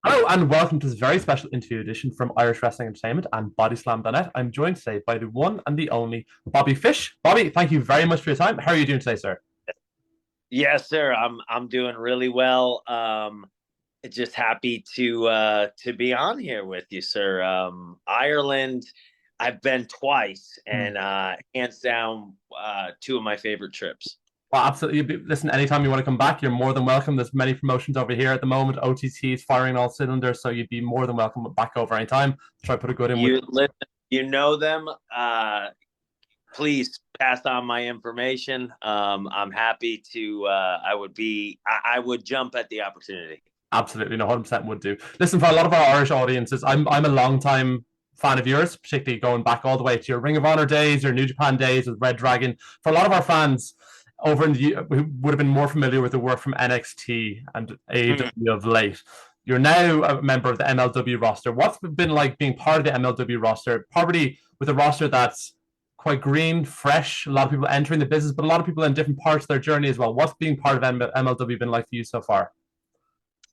Hello and welcome to this very special interview edition from Irish Wrestling Entertainment and BodySlam.net. I'm joined today by the one and the only Bobby Fish. Bobby, thank you very much for your time. How are you doing today, sir? Yes, sir. I'm doing really well. Just happy to be on here with you, sir. Ireland, I've been twice, Hmm. and hands down, two of my favorite trips. Well, absolutely. Listen, anytime you want to come back, you're more than welcome. There's many promotions over here at the moment. OTT is firing all cylinders, so you'd be more than welcome back over anytime. Try to put a good in with. You listen, you know them. Please pass on my information. I'm happy to. I would jump at the opportunity. Absolutely, no, 100% would do. Listen, for a lot of our Irish audiences, I'm a long time fan of yours, particularly going back all the way to your Ring of Honor days, your New Japan days with Red Dragon. For a lot of our fans over in the who would have been more familiar with the work from NXT and Mm. AEW of late. You're now a member of the MLW roster. What's it been like being part of the MLW roster? Probably with a roster that's quite green, fresh. A lot of people entering the business, but a lot of people in different parts of their journey as well. What's being part of MLW been like for you so far?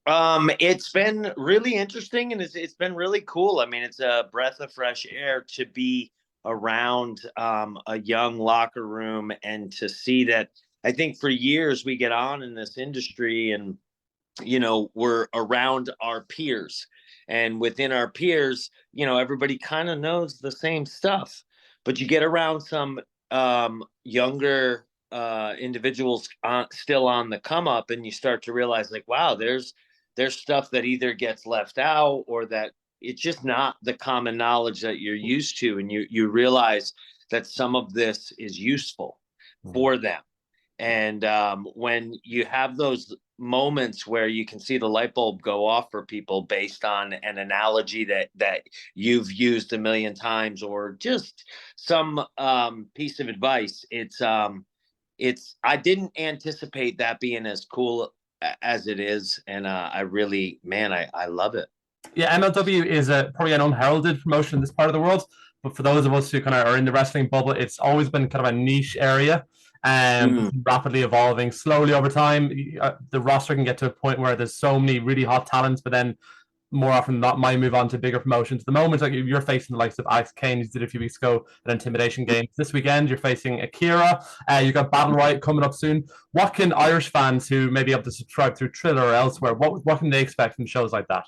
It's been really interesting and it's been really cool. I mean, it's a breath of fresh air to be around a young locker room and to see that. I think for years we get on in this industry and we're around our peers, and within our peers, everybody kind of knows the same stuff, but you get around some younger individuals still on the come up, and you start to realize, like, wow, there's stuff that either gets left out or that it's just not the common knowledge that you're used to, and you realize that some of this is useful for them. And when you have those moments where you can see the light bulb go off for people based on an analogy that you've used a million times, or just some piece of advice, it's I didn't anticipate that being as cool as it is, and I really, man, I love it. Yeah, MLW is probably an unheralded promotion in this part of the world. But for those of us who kind of are in the wrestling bubble, it's always been kind of a niche area, Mm. rapidly evolving slowly over time. The roster can get to a point where there's so many really hot talents, but then more often than not might move on to bigger promotions. At the moment, like you're facing the likes of Alex Kane, who did a few weeks ago at Intimidation Games. This weekend, you're facing Akira. You've got Battle Riot coming up soon. What can Irish fans who may be able to subscribe through Triller or elsewhere, what can they expect from shows like that?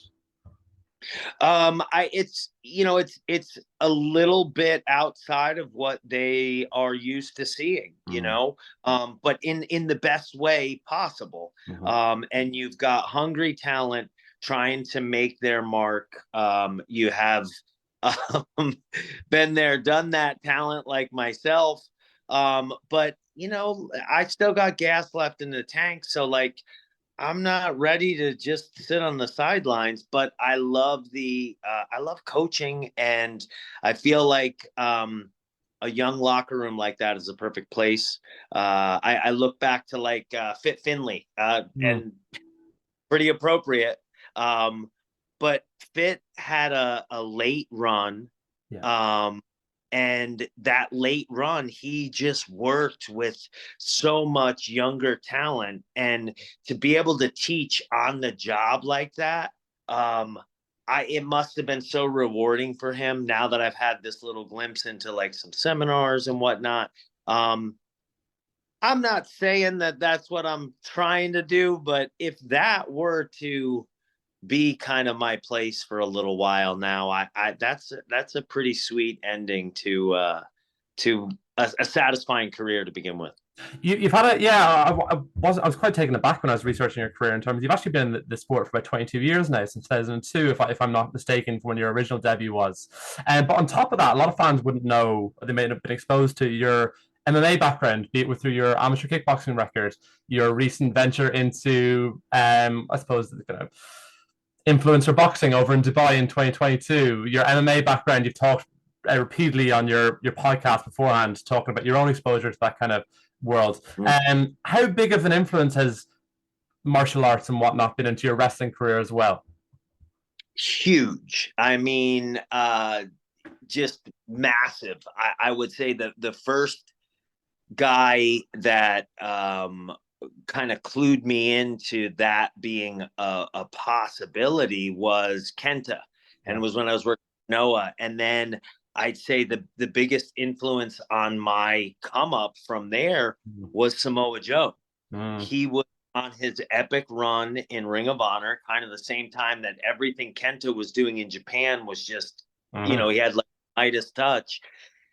I it's it's a little bit outside of what they are used to seeing, Mm. but in the best way possible. Mhm. And you've got hungry talent trying to make their mark. You have um, been there, done that talent like myself. But I still got gas left in the tank, so like I'm not ready to just sit on the sidelines, but I love coaching, and I feel like a young locker room like that is a perfect place. I look back to like Fit Finley, Mm. and pretty appropriate. Um, but Fit had a late run, Yeah. um, and that late run, he just worked with so much younger talent, and to be able to teach on the job like that, it must have been so rewarding for him. Now that I've had this little glimpse into like some seminars and whatnot, um, I'm not saying that that's what I'm trying to do, but if that were to be kind of my place for a little while now, I that's a pretty sweet ending to a satisfying career to begin with. You've had a yeah. I was quite taken aback when I was researching your career in terms. You've actually been in the sport for about 22 years now, since 2002, if I'm not mistaken, from when your original debut was. But on top of that, a lot of fans wouldn't know. They may have been exposed to your MMA background, be it through your amateur kickboxing record, your recent venture into, I suppose, the kind of influencer boxing over in Dubai in 2022, your MMA background. You've talked repeatedly on your podcast beforehand, talking about your own exposure to that kind of world. How big of an influence has martial arts and whatnot been into your wrestling career as well? Huge. I mean, just massive. I would say that the first guy that kind of clued me into that being a possibility was Kenta, and Yeah. it was when I was working with Noah. And then I'd say the biggest influence on my come up from there Mm. was Samoa Joe. Mm. He was on his epic run in Ring of Honor, kind of the same time that everything Kenta was doing in Japan was just, Mhm. he had like Midas touch.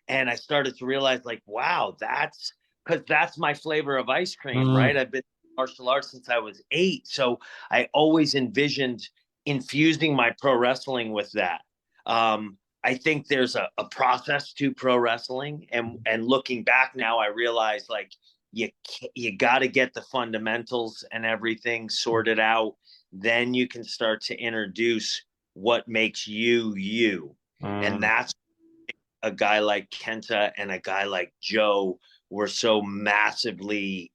And I started to realize, like, wow, that's because that's my flavor of ice cream, right? Mm. I've been martial arts since I was 8. So I always envisioned infusing my pro wrestling with that. I think there's a process to pro wrestling. And looking back now, I realize like you got to get the fundamentals and everything sorted out. Then you can start to introduce what makes you you. And Mm. that's a guy like Kenta and a guy like Joe were so massively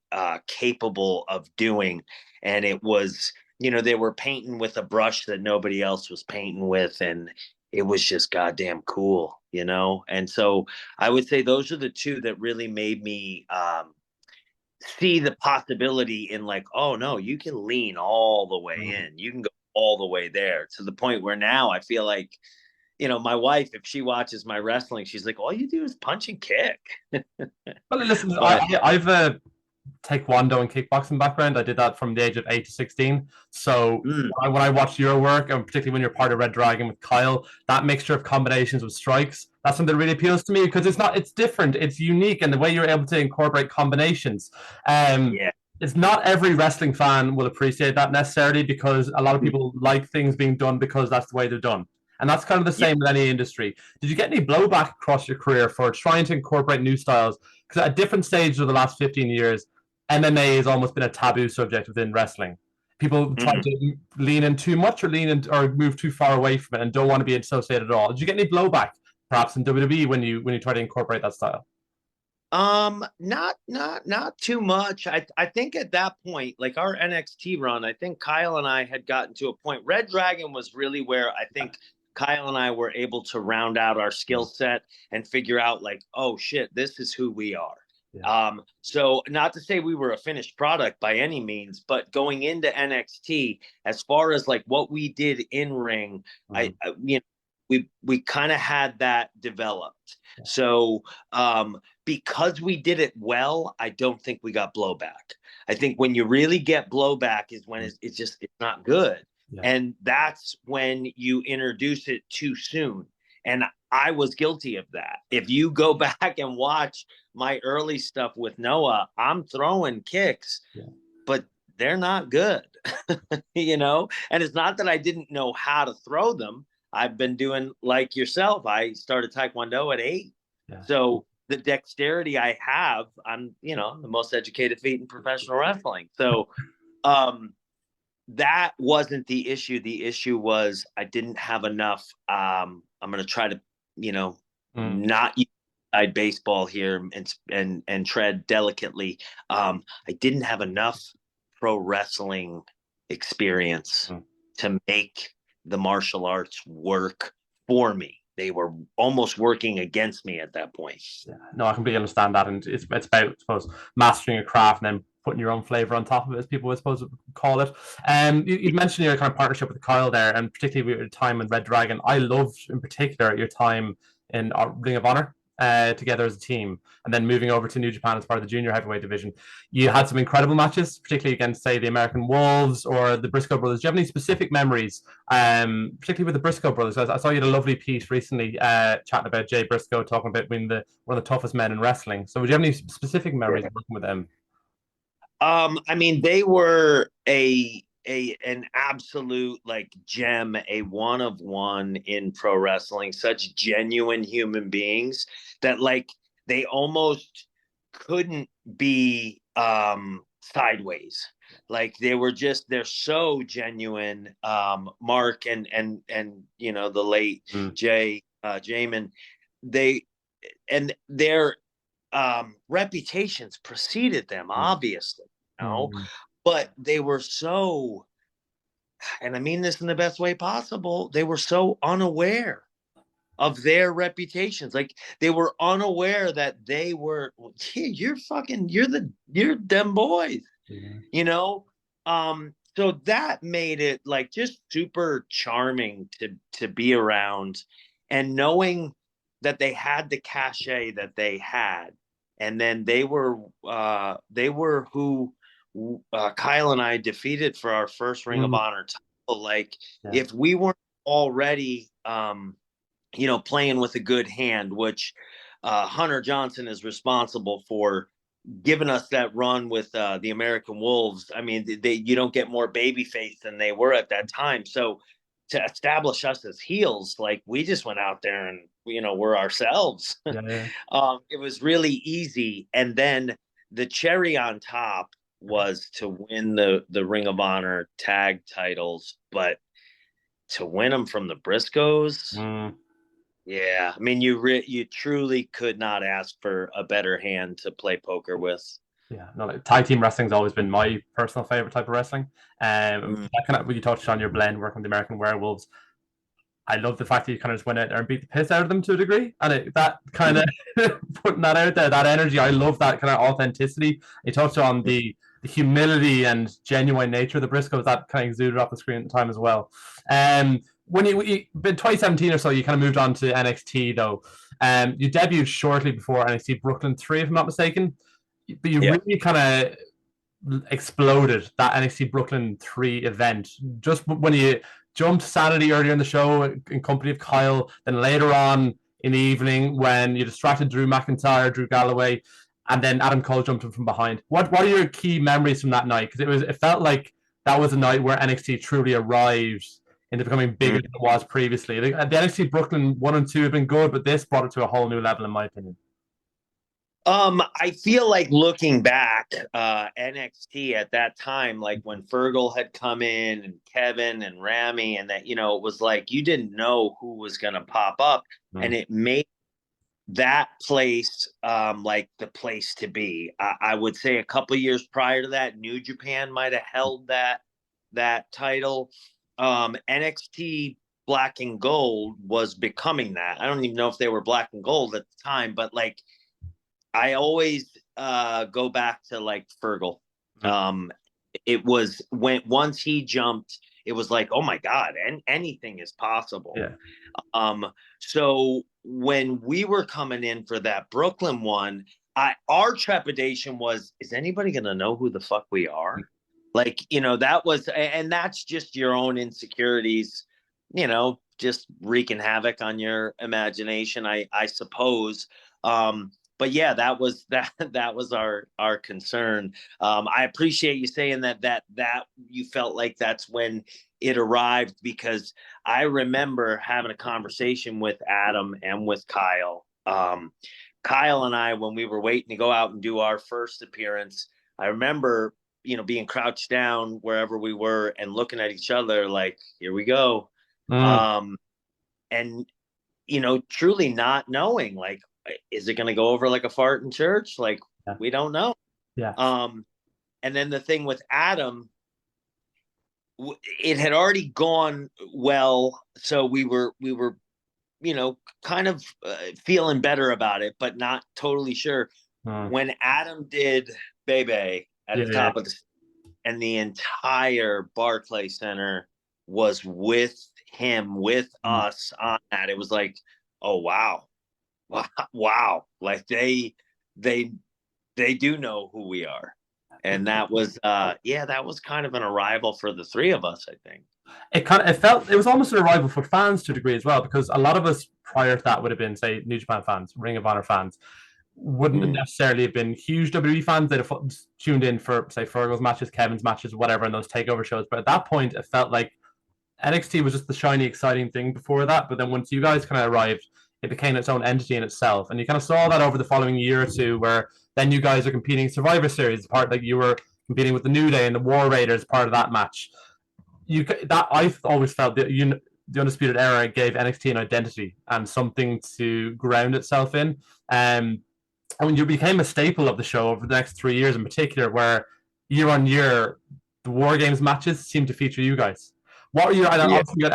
capable of doing. And it was, they were painting with a brush that nobody else was painting with. And it was just goddamn cool. And so I would say those are the two that really made me see the possibility in like, oh no, you can lean all the way Mm. in. You can go all the way there to the point where now I feel like my wife, if she watches my wrestling, she's like, all you do is punch and kick. Well, listen, But I've taekwondo and kickboxing background. I did that from the age of 8 to 16. So mm, when I watch your work, and particularly when you're part of Red Dragon with Kyle, that mixture of combinations with strikes, that's something that really appeals to me because it's different, it's unique, and the way you're able to incorporate combinations. Um, yeah. it's not every wrestling fan will appreciate that necessarily because a lot of people like things being done because that's the way they're done. And that's kind of the Yeah. same with any industry. Did you get any blowback across your career for trying to incorporate new styles? Because at different stages of the last 15 years, MMA has almost been a taboo subject within wrestling. People try Mm. to lean in too much or lean in or move too far away from it and don't want to be associated at all. Did you get any blowback, perhaps in WWE when you try to incorporate that style? Not too much. I think at that point, like our NXT run, I think Kyle and I had gotten to a point. Red Dragon was really where I think Kyle and I were able to round out our skill set and figure out like, oh shit, this is who we are. Yeah. So not to say we were a finished product by any means, but going into NXT, as far as like what we did in ring, we kind of had that developed. Yeah. So because we did it well, I don't think we got blowback. I think when you really get blowback is when it's not good. Yeah. And that's when you introduce it too soon. And I was guilty of that. If you go back and watch my early stuff with Noah, I'm throwing kicks, but they're not good, And it's not that I didn't know how to throw them. I've been doing like yourself. I started Taekwondo at 8. Yeah. So the dexterity I have, I'm, the most educated feet in professional wrestling. So that wasn't the issue. The issue was I didn't have enough. I'm going to try to, not use baseball here and tread delicately. I didn't have enough pro wrestling experience to make the martial arts work for me. They were almost working against me at that point. Yeah. No, I completely understand that, and it's about, I suppose, mastering a craft and then putting your own flavor on top of it, as people, I suppose, call it. You mentioned your kind of partnership with Kyle there, and particularly with your time in Red Dragon. I loved, in particular, your time in Ring of Honor. Together as a team, and then moving over to New Japan as part of the junior heavyweight division. You had some incredible matches, particularly against, say, the American Wolves or the Briscoe brothers. Do you have any specific memories, particularly with the Briscoe brothers? I saw you had a lovely piece recently chatting about Jay Briscoe, talking about being one of the toughest men in wrestling. So would you have any specific memories working with them? I mean, they were an absolute like gem, a one of one in pro wrestling, such genuine human beings that like they almost couldn't be sideways. Like they're so genuine. Mark and the late Jay Jamin, their reputations preceded them, obviously, but they were so, and I mean this in the best way possible, they were so unaware of their reputations. Like they were unaware that they were, you're them boys. you know. So that made it like just super charming to be around, and knowing that they had the cachet that they had, and then they were who Kyle and I defeated for our first Ring of Honor title. Like, if we weren't already playing with a good hand, which Hunter Johnson is responsible for giving us that run with the American Wolves. I mean, you don't get more babyface than they were at that time. So to establish us as heels, like, we just went out there and we're ourselves. It was really easy. And then the cherry on top was to win the Ring of Honor tag titles, but to win them from the Briscoes. Yeah, I mean, you truly could not ask for a better hand to play poker with. Yeah, no, like, tag team wrestling's always been my personal favorite type of wrestling. That kind of, when you touched on your blend working with the American Werewolves, I love the fact that you kind of just went out there and beat the piss out of them to a degree, and that kind of putting that out there, that energy, I love that kind of authenticity. You touched on the humility and genuine nature of the Briscoes that kind of exuded off the screen at the time as well. When you in 2017 or so, you kind of moved on to NXT though. You debuted shortly before NXT Brooklyn 3, if I'm not mistaken, but you really kind of exploded that NXT Brooklyn 3 event just when you jumped Sanity earlier in the show in company of Kyle, then later on in the evening when you distracted Drew McIntyre, Drew Galloway, and then Adam Cole jumped in from behind. What are your key memories from that night? Because it felt like that was a night where NXT truly arrived into becoming bigger than it was previously. The NXT Brooklyn 1 and 2 have been good, but this brought it to a whole new level, in my opinion. I feel like looking back, NXT at that time, like when Fergal had come in and Kevin and Rami, and that, it was like you didn't know who was going to pop up, and it made that place like the place to be. I would say a couple of years prior to that, New Japan might have held that title. NXT Black and Gold was becoming that. I don't even know if they were Black and Gold at the time, but like, I always go back to like Fergal. It was once he jumped, it was like, oh my God, and anything is possible. So when we were coming in for that Brooklyn one, our trepidation was, is anybody going to know who the fuck we are? Like, that was, and that's just your own insecurities, just wreaking havoc on your imagination, I suppose. But yeah, that was our concern. I appreciate you saying that you felt like that's when it arrived, because I remember having a conversation with Adam and with Kyle. Kyle and I, when we were waiting to go out and do our first appearance, I remember, being crouched down wherever we were and looking at each other like, here we go. And, truly not knowing, like, is it going to go over like a fart in church? Like, we don't know. And then the thing with Adam, it had already gone well. So we were, kind of feeling better about it, but not totally sure. When Adam did Bebe at the top of the, and the entire Barclay Center was with him, with us on that, it was like, oh, wow. Like they do know who we are. And that was that was kind of an arrival for the three of us, I think. It was almost an arrival for fans to a degree as well, because a lot of us prior to that would have been, say, New Japan fans, Ring of Honor fans, wouldn't necessarily have been huge WWE fans. They'd have tuned in for, say, Fergal's matches, Kevin's matches, whatever, in those takeover shows. But at that point, it felt like NXT was just the shiny, exciting thing before that. But then once you guys kind of arrived, it became its own entity in itself. And you kind of saw that over the following year or two, where then you guys are competing in Survivor Series, part like you were competing with the New Day and the War Raiders, part of that match. I've always felt that the Undisputed Era gave NXT an identity and something to ground itself in. And when you became a staple of the show over the next 3 years in particular, where year on year, the War Games matches seem to feature you guys. What are your? I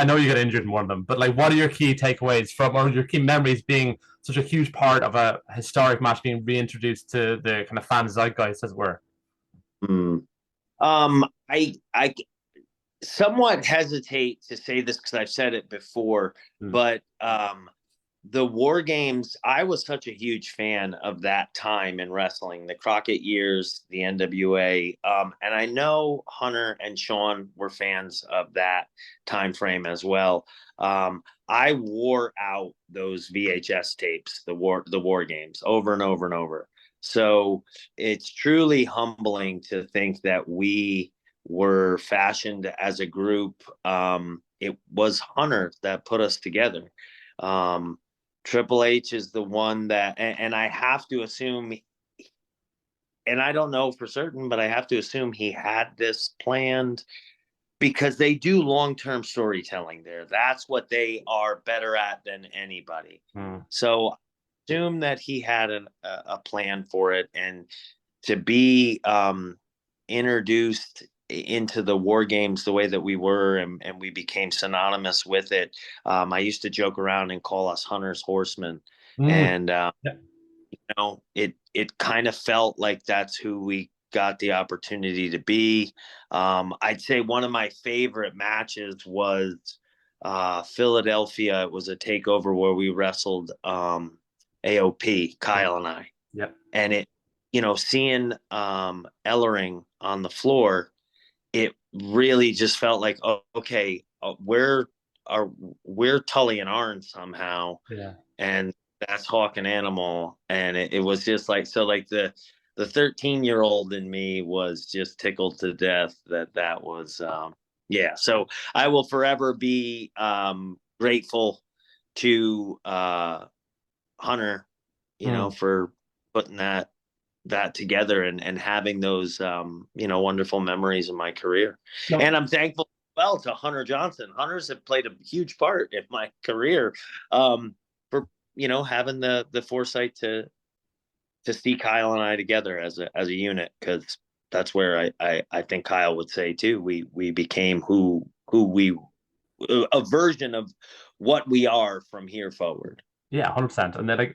know you got injured in one of them, but like, what are your key takeaways from, or your key memories being such a huge part of a historic match being reintroduced to the kind of fan zeitgeist, as it were? I somewhat hesitate to say this because I've said it before, Mm. but the War Games, I was such a huge fan of that time in wrestling, the Crockett years, the NWA. And I know Hunter and Sean were fans of that time frame as well. I wore out those VHS tapes, the War Games, over and over and over. So it's truly humbling to think that we were fashioned as a group. It was Hunter that put us together. Um, Triple H is the one that, and I have to assume, and I don't know for certain, but I have to assume he had this planned because they do long-term storytelling there. That's what they are better at than anybody. Mm. So I assume that he had a plan for it, and to be introduced into the War Games the way that we were, and we became synonymous with it. I used to joke around and call us Hunter's Horsemen, Mm. and Yeah. it kind of felt like that's who we got the opportunity to be. I'd say one of my favorite matches was Philadelphia. It was a takeover where we wrestled AOP, Kyle and I, Yeah. and seeing Ellering on the floor, it really just felt like, oh, okay, we're Tully and Arn somehow, Yeah. and that's Hawk and Animal, and it was just like, so like the 13-year-old in me was just tickled to death that was yeah. So I will forever be grateful to Hunter, Mm. for putting that together, and having those wonderful memories in my career. No. And I'm thankful well to Hunter Johnson. Hunters have played a huge part in my career, for having the foresight to see Kyle and I together as a unit, because that's where I think Kyle would say too, we became who we, a version of what we are from here forward. Yeah, 100%. And then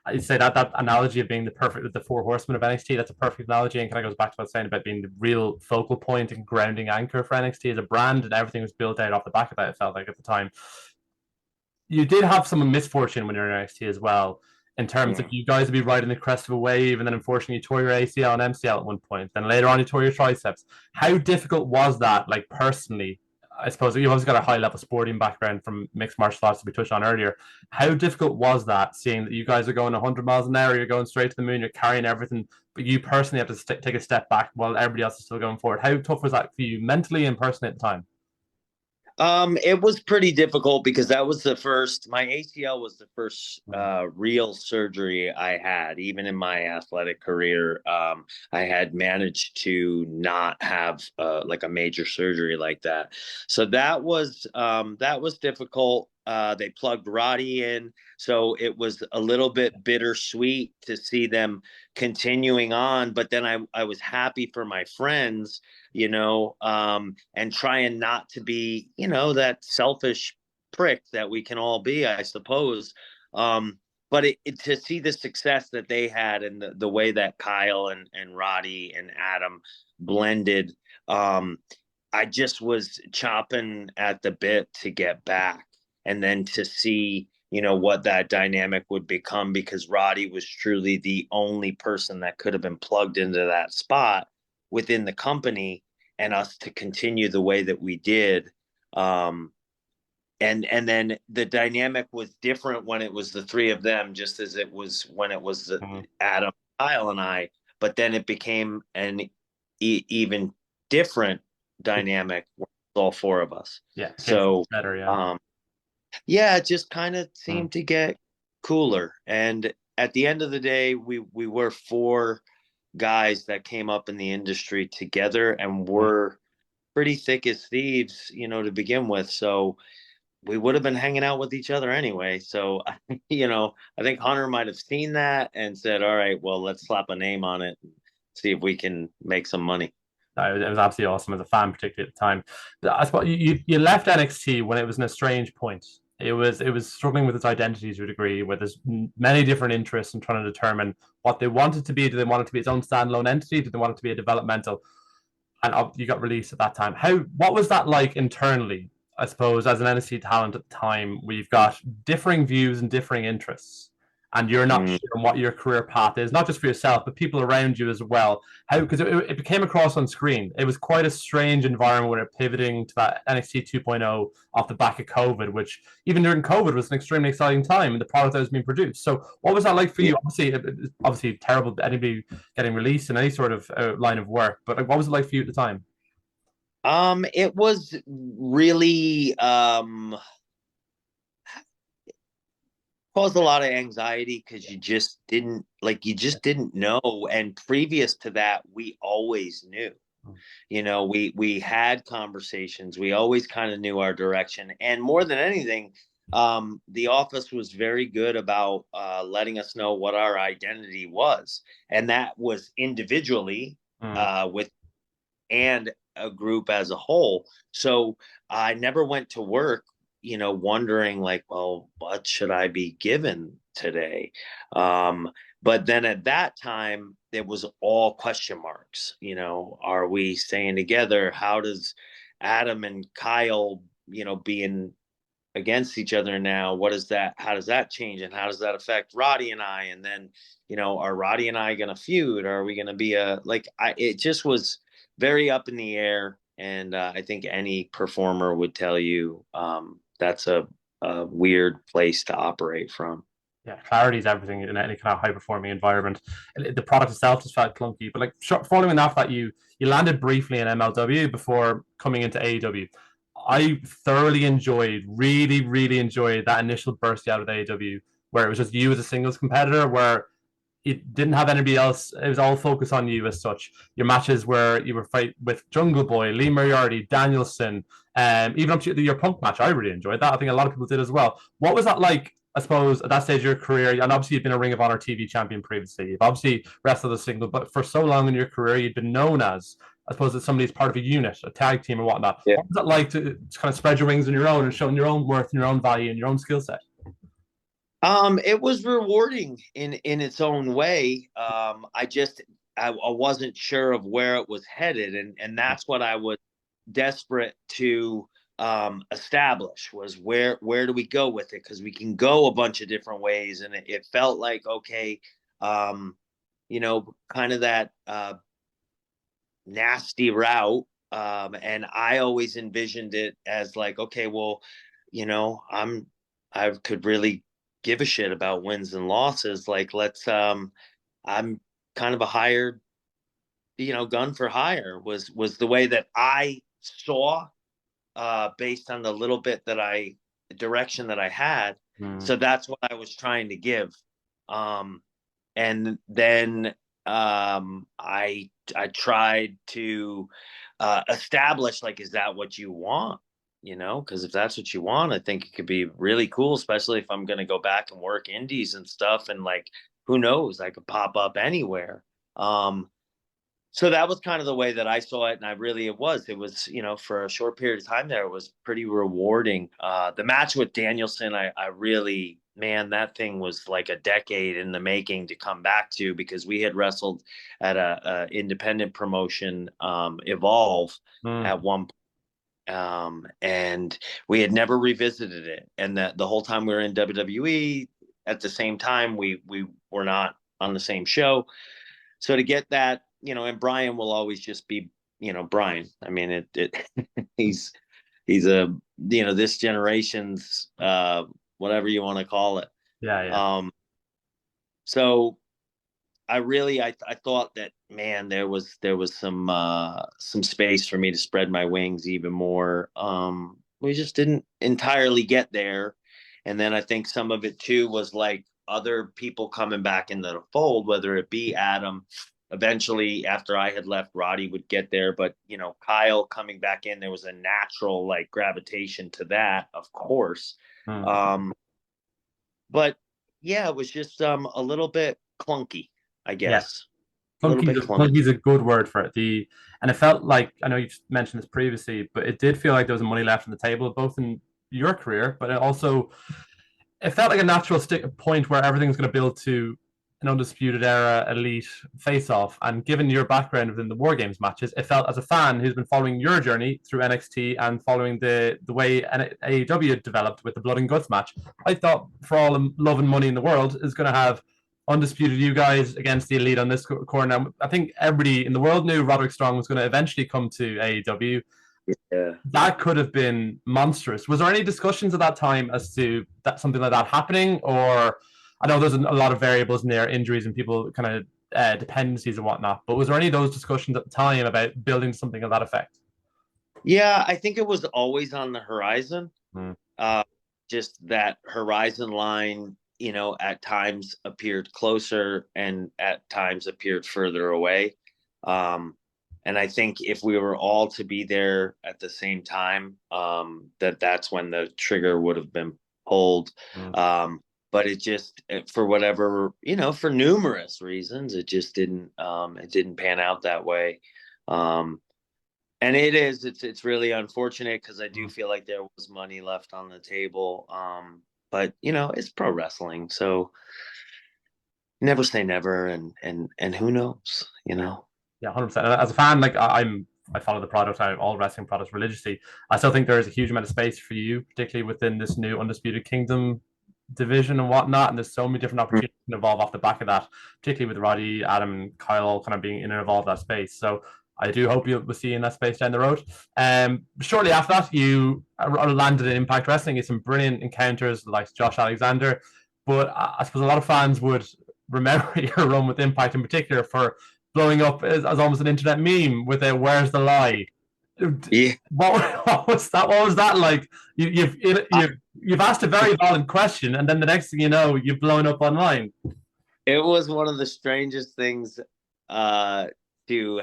I'd say that analogy of being the four horsemen of NXT, that's a perfect analogy, and kind of goes back to what I was saying about being the real focal point and grounding anchor for NXT as a brand, and everything was built out off the back of that. It felt like at the time. You did have some misfortune when you're in NXT as well, in terms of Yeah. you guys would be riding the crest of a wave, and then unfortunately you tore your ACL and MCL at one point. Then later on you tore your triceps. How difficult was that, like personally? I suppose you've always got a high level sporting background from mixed martial arts that we touched on earlier. How difficult was that, seeing that you guys are going 100 miles an hour, you're going straight to the moon, you're carrying everything, but you personally have to take a step back while everybody else is still going forward? How tough was that for you mentally and personally at the time? It was pretty difficult because that was my ACL was the first real surgery I had. Even in my athletic career, I had managed to not have like a major surgery like that. So that was difficult. They plugged Roddy in, so it was a little bit bittersweet to see them continuing on. But then I was happy for my friends, and trying not to be, that selfish prick that we can all be, I suppose. But to see the success that they had, and the way that Kyle and Roddy and Adam blended, I just was chomping at the bit to get back, and then to see, what that dynamic would become, because Roddy was truly the only person that could have been plugged into that spot within the company, and us to continue the way that we did. And then the dynamic was different when it was the three of them, just as it was when it was Adam, Kyle, and I. But then it became an even different dynamic with all four of us. Yeah, So, better, yeah. Yeah, it just kind of seemed to get cooler. And at the end of the day, we were four guys that came up in the industry together, and were pretty thick as thieves, to begin with. So we would have been hanging out with each other anyway. So, I think Hunter might have seen that and said, all right, well, let's slap a name on it and see if we can make some money. It was absolutely awesome as a fan, particularly at the time. I suppose you left NXT when it was in a strange point. It was struggling with its identity to a degree, where there's many different interests in trying to determine what they want it to be. Do they want it to be its own standalone entity? Do they want it to be a developmental? and you got released at that time. What was that like internally? I suppose as an NXT talent at the time, we've got differing views and differing interests, and you're not Mm. sure what your career path is, not just for yourself, but people around you as well. How because it became across on screen. It was quite a strange environment when it pivoting to that NXT 2.0 off the back of COVID, which even during COVID was an extremely exciting time in the product that was being produced. So, what was that like for Yeah. you? Obviously terrible anybody getting released in any sort of line of work, but like, what was it like for you at the time? It was really caused a lot of anxiety because you just didn't know. And previous to that, we always knew. We had conversations. We always kind of knew our direction. And more than anything, the office was very good about letting us know what our identity was, and that was individually with and a group as a whole. So I never went to work, wondering like, well, what should I be given today? But then at that time, it was all question marks. Are we staying together? How does Adam and Kyle, being against each other now, how does that change, and how does that affect Roddy and I? And then, are Roddy and I going to feud? Are we going to be it just was very up in the air. And I think any performer would tell you that's a weird place to operate from. Yeah, clarity is everything in any kind of high performing environment. The product itself just felt clunky, but like following after that, you landed briefly in MLW before coming into AEW. I thoroughly enjoyed, really, really enjoyed that initial burst out of AEW, where it was just you as a singles competitor, where it didn't have anybody else. It was all focused on you as such. Your matches where you were fight with Jungle Boy, Lee Moriarty, Danielson, even up to your Punk match. I really enjoyed that. I think a lot of people did as well. What was that like? I suppose at that stage of your career, and obviously you've been a Ring of Honor TV champion previously. You've obviously wrestled a single, but for so long in your career, you've been known as, I suppose, as somebody's part of a unit, a tag team, or whatnot. Yeah. What was it like to kind of spread your wings on your own and showing your own worth and your own value and your own skill set? It was rewarding in its own way. I wasn't sure of where it was headed, and that's what I was desperate to establish, was where do we go with it, because we can go a bunch of different ways. And it felt like, okay, kind of that nasty route. And I always envisioned it as like, okay, well, I could really give a shit about wins and losses. Like, I'm kind of a hired, gun for hire was the way that I saw, based on the little bit direction that I had. So that's what I was trying to give. And then I tried to establish, like, is that what you want? Because if that's what you want, I think it could be really cool, especially if I'm going to go back and work indies and stuff. And like, who knows, I could pop up anywhere. So that was kind of the way that I saw it. And it was, for a short period of time there, it was pretty rewarding. The match with Danielson, I really, man, that thing was like a decade in the making to come back to, because we had wrestled at a independent promotion, Evolve, at one point. And we had never revisited it. And the whole time we were in WWE, at the same time, we were not on the same show. So to get that, and Brian will always just be, Brian. I mean, he's a, this generation's, whatever you want to call it. Yeah. So I thought that, man, there was some space for me to spread my wings even more. We just didn't entirely get there. And then I think some of it too was like other people coming back into the fold, whether it be Adam. Eventually, after I had left, Roddy would get there, but Kyle coming back in, there was a natural like gravitation to that, of course. But yeah, it was just a little bit clunky, I guess. Yeah. Clunky's a good word for it. And it felt like, I know you've mentioned this previously, but it did feel like there was money left on the table, both in your career, but it felt like a natural point where everything's going to build to an Undisputed Era elite face-off, and given your background within the War Games matches, it felt as a fan who's been following your journey through NXT and following the way AEW developed with the Blood and Guts match, I thought for all the love and money in the world is going to have Undisputed you guys against the elite on this corner. I think everybody in the world knew Roderick Strong was going to eventually come to AEW. Yeah. That could have been monstrous. Was there any discussions at that time as to that something like that happening? Or I know there's a lot of variables in there, injuries and people kind of dependencies and whatnot, but was there any of those discussions at the time about building something of that effect? Yeah, I think it was always on the horizon. Mm. Just that horizon line, at times appeared closer and at times appeared further away. And I think if we were all to be there at the same time, that's when the trigger would have been pulled. Mm. But it just, for whatever, for numerous reasons, it just didn't pan out that way. And it's really unfortunate because I do feel like there was money left on the table. But it's pro wrestling, so never say never, and who knows, Yeah, 100%. As a fan, like I follow the product, all wrestling products religiously. I still think there is a huge amount of space for you, particularly within this new Undisputed Kingdom division and whatnot. And there's so many different opportunities to evolve off the back of that, particularly with Roddy, Adam, and Kyle all kind of being in and involved that space. So I do hope you'll see in that space down the road. Shortly after that, you landed in Impact Wrestling. It's some brilliant encounters like Josh Alexander. But I suppose a lot of fans would remember your run with Impact in particular for blowing up as almost an internet meme with a "Where's the lie?" Yeah. What was that? What was that like? You've asked a very valid question, and then the next thing you know, you've blown up online. It was one of the strangest things to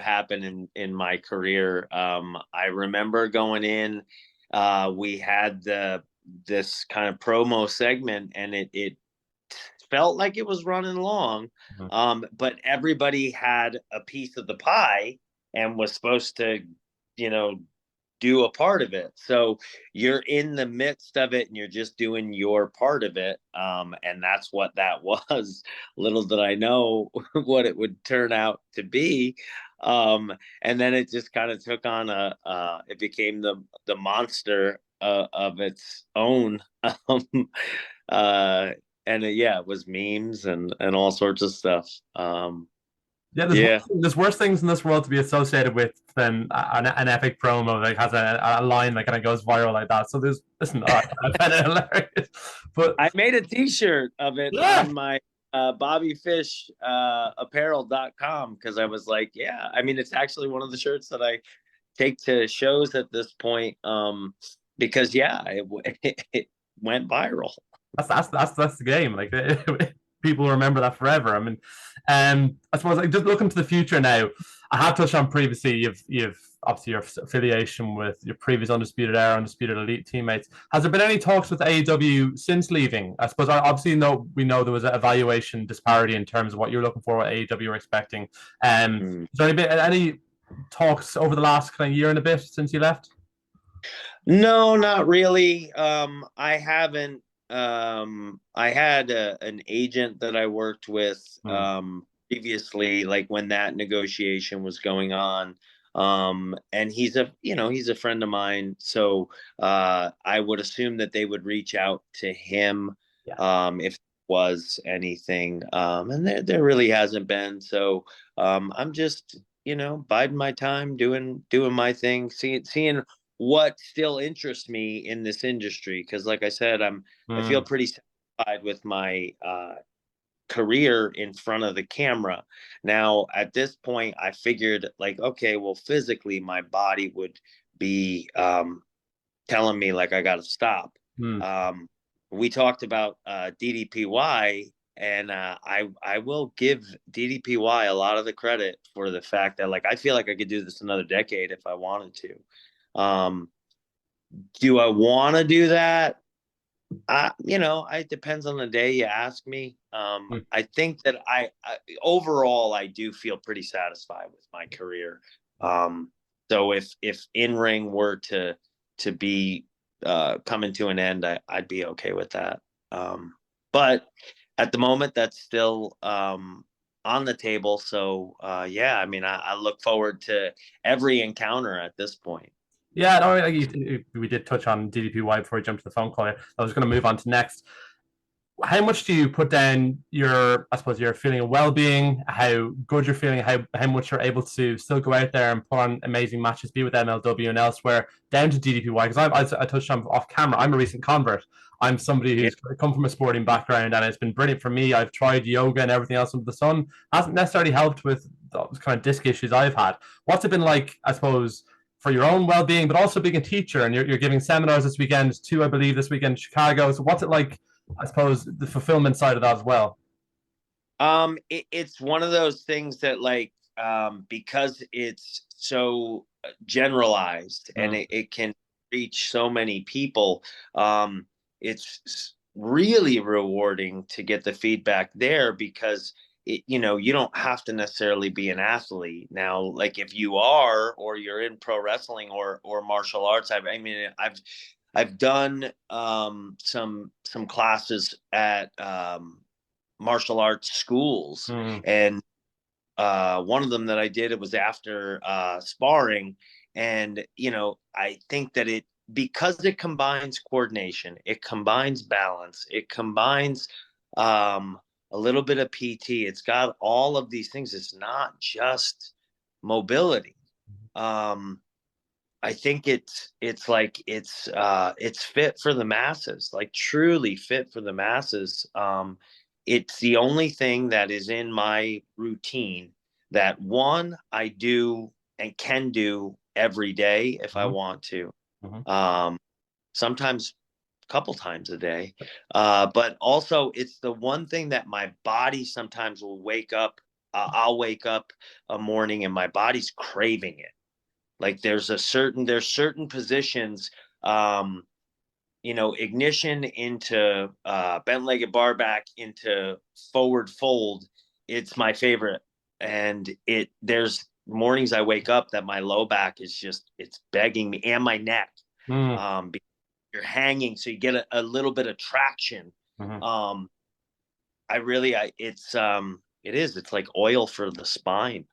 happen in my career. I remember going in. We had this kind of promo segment, and it felt like it was running long, but everybody had a piece of the pie and was supposed to, do a part of it. So you're in the midst of it and you're just doing your part of it. And that's what that was. Little did I know what it would turn out to be. And then it just kind of took on it became the monster of its own. It was memes and all sorts of stuff. There's worse things in this world to be associated with than an epic promo that has a line that kind of goes viral like that. So I find it hilarious. But I made a T-shirt of it on my BobbyFishApparel.com because I was like, it's actually one of the shirts that I take to shows at this point. Because it went viral. That's the game. Like people remember that forever. I mean, I suppose like just looking to the future now. I have touched on previously. You've obviously your affiliation with your previous Undisputed Era, Undisputed Elite teammates. Has there been any talks with AEW since leaving? I suppose obviously we know there was an evaluation disparity in terms of what you're looking for, what AEW were expecting. Has there been any talks over the last kind of year and a bit since you left? No, not really. I haven't. I had an agent that I worked with previously, like when that negotiation was going on. And he's a friend of mine. So I would assume that they would reach out to him if there was anything. And there really hasn't been. So I'm just, biding my time, doing my thing, seeing what still interests me in this industry. Because like I said, I feel pretty satisfied with my career in front of the camera. Now, at this point, I figured like, okay, well, physically, my body would be telling me like I got to stop. We talked about DDPY, and I will give DDPY a lot of the credit for the fact that like I feel like I could do this another decade if I wanted to. Do I want to do that? It depends on the day you ask me. I think that overall, I do feel pretty satisfied with my career. So if in-ring were to be coming to an end, I'd be okay with that. But at the moment, that's still on the table. So yeah, I mean, I look forward to every encounter at this point. Yeah, no, we did touch on DDPY before we jumped to the phone call. I was going to move on to next. How much do you put down your, I suppose, your feeling of well-being, how good you're feeling, how much you're able to still go out there and put on amazing matches, be with MLW and elsewhere, down to DDPY? Because I touched on off camera, I'm a recent convert. I'm somebody Yeah. who's come from a sporting background, and it's been brilliant for me. I've tried yoga and everything else under the sun. Hasn't necessarily helped with those kind of disc issues I've had. What's it been like, I suppose, for your own well-being, but also being a teacher, and you're giving seminars this weekend, two, I believe, this weekend in Chicago. So what's it like, I suppose, the fulfillment side of that as well? It's one of those things that because it's so generalized and Mm. it can reach so many people, it's really rewarding to get the feedback there because you don't have to necessarily be an athlete now. Like if you are, or you're in pro wrestling or martial arts, I mean, I've done some classes at martial arts schools, Mm. and one of them that I did, it was after sparring, and I think that it because it combines coordination, it combines balance, it combines a little bit of PT. It's got all of these things. It's not just mobility. Um, I think it's fit for the masses, like truly fit for the masses. It's the only thing that is in my routine that one I do and can do every day if I Mm-hmm. want to. Mm-hmm. Sometimes a couple times a day. But also it's the one thing that my body sometimes will wake up. I'll wake up a morning and my body's craving it. Like there's certain positions, ignition into bent legged bar back into forward fold. It's my favorite. And there's mornings I wake up that my low back is it's begging me, and my neck. Mm. Because you're hanging, so you get a little bit of traction. Mm-hmm. Um, it's like oil for the spine.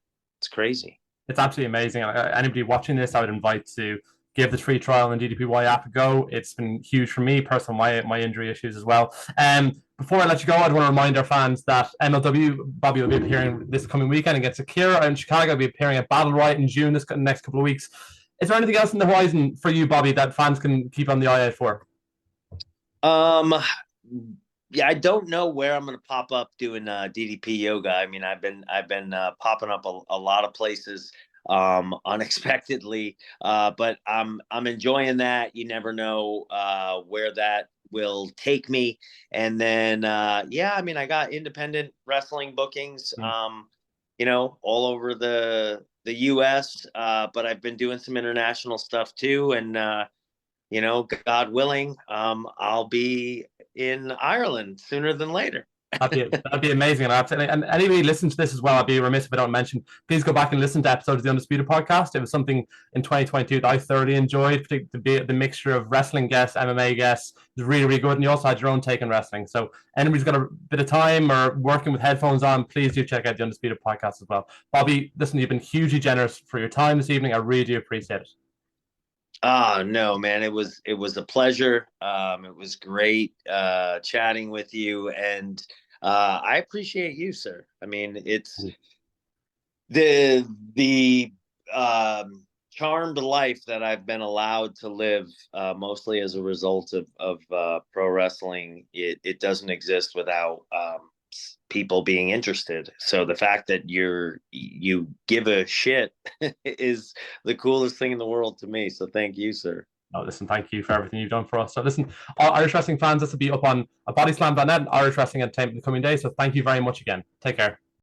It's crazy. It's absolutely amazing. Anybody watching this, I would invite to give the free trial on DDPY app a go. It's been huge for me, personal my injury issues as well. Before I let you go, I'd want to remind our fans that MLW Bobby will be appearing this coming weekend against Akira in Chicago. Will be appearing at Battle Riot in June this next couple of weeks. Is there anything else in the horizon for you, Bobby, that fans can keep on the eye out for? Um, yeah, I don't know where I'm going to pop up doing DDP yoga. I mean, I've been popping up a lot of places unexpectedly, but I'm enjoying that. You never know where that will take me. And then yeah, I mean, I got independent wrestling bookings, all over the US, but I've been doing some international stuff too, and God willing, I'll be in Ireland sooner than later. That'd be amazing. And anybody listen to this as well, I'd be remiss if I don't mention, please go back and listen to episodes of the Undisputed podcast. It was something in 2022 that I thoroughly enjoyed, particularly the mixture of wrestling guests, MMA guests. It was really, really good. And you also had your own take on wrestling. So anybody's got a bit of time or working with headphones on, please do check out the Undisputed podcast as well. Bobby, listen, you've been hugely generous for your time this evening. I really do appreciate it. No, man, it was a pleasure. It was great chatting with you, and I appreciate you, sir. I mean, it's the charmed life that I've been allowed to live, mostly as a result of pro wrestling. It doesn't exist without people being interested. So the fact that you give a shit is the coolest thing in the world to me. So thank you, sir. Oh, listen, thank you for everything you've done for us. So listen, all Irish Wrestling fans, this will be up on bodyslam.net and Irish Wrestling Entertainment in the coming days. So thank you very much again. Take care.